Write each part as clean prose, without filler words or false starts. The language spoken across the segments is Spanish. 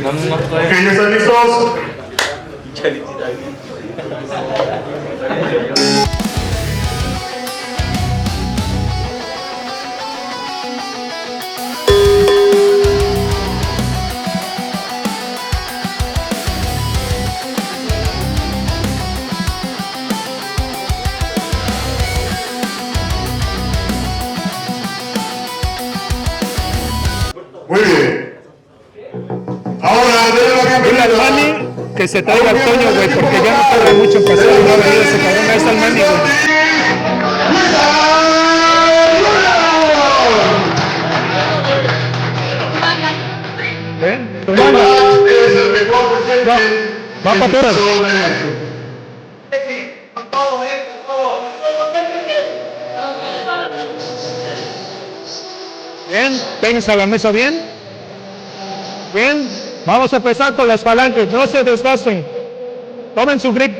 Ok, ¿ya están listos? Muy bien. Ahora, Dile al Manny que se traiga al Toño, güey, porque ya no tarda mucho en pasar y no ha venido ese cabrón. Ahí está el Manny, güey. ¿Ven? Tu manga. es el mejor presente. Va para atrás. Bien, péguense a la mesa bien. Bien, vamos a empezar con las palancas, no se desgasten. Tomen su grip.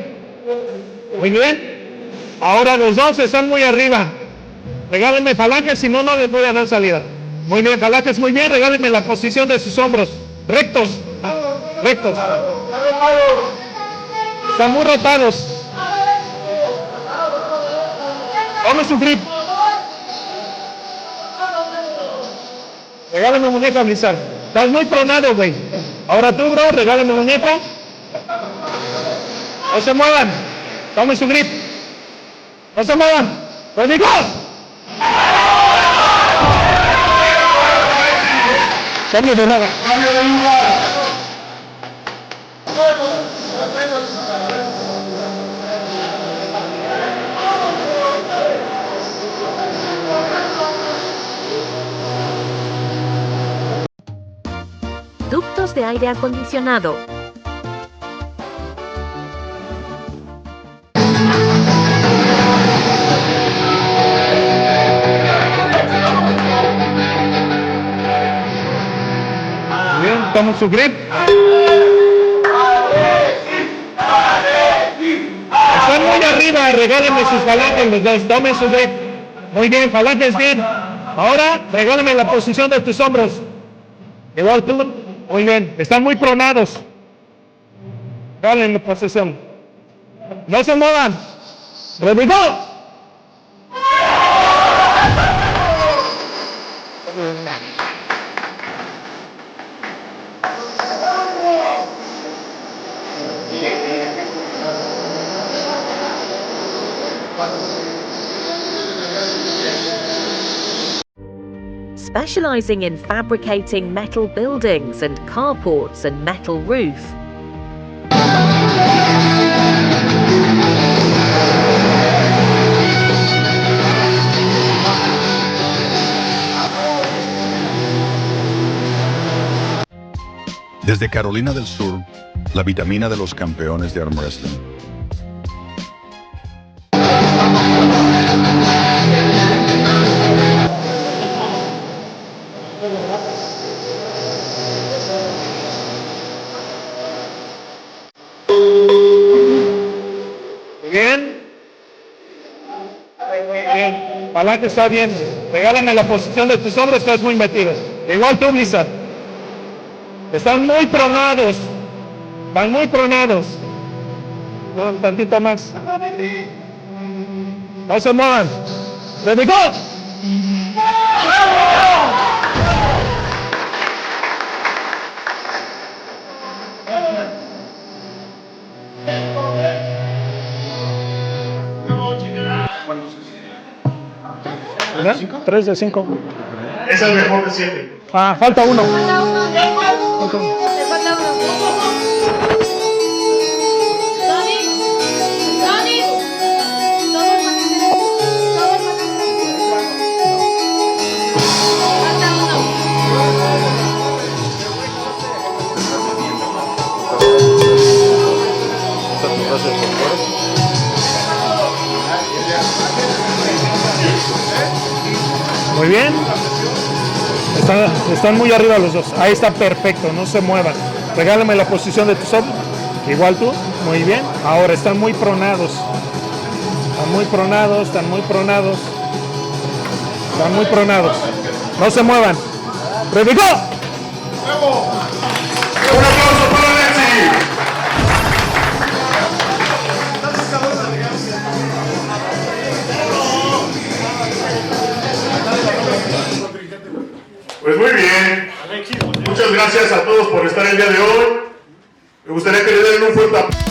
Muy bien. Ahora los dos están muy arriba. Regálenme palancas, si no, no les voy a dar salida. Muy bien, palancas, muy bien. Regálenme la posición de sus hombros. Rectos. Rectos. Están muy rotados. Tomen su grip. Regálame muñeco a Blizzard. Estás muy pronado, güey. Ahora tú, bro, regálame muñeco. No se muevan. Tomen su grip. No se muevan. ¡Ready, go! Cambio de nada. Ductos de aire acondicionado. Bien, tomen su grip. Están muy arriba, regálenme sus palancas los dos, tomen su grip. Muy bien, palancas bien. Ahora, regálenme la posición de tus hombros. Igual tú, muy bien, están muy pronados. Regálenme la posición. No se muevan. Ready, go. Specializing in fabricating metal buildings and carports and metal roof. Desde Carolina del Sur, la vitamina de los campeones de arm wrestling. Bien. Bien. Palanca está bien. Regálame la posición de tus hombros, estás muy metido. Igual tú, Blizzard. Están muy pronados. Van muy pronados. Un tantito más. No se muevan. Ready, go. ¿verdad? 3 de 5. Es el mejor de 7. Ah, falta uno. Muy bien. Están muy arriba los dos. Ahí está perfecto, no se muevan. Regálame la posición de tus hombros. Igual tú. Muy bien. Ahora están muy pronados. Están muy pronados, están muy pronados. Están muy pronados. No se muevan. ¡Ready, go! Pues muy bien. Muchas gracias a todos por estar el día de hoy. Me gustaría que le den un fuerte aplauso.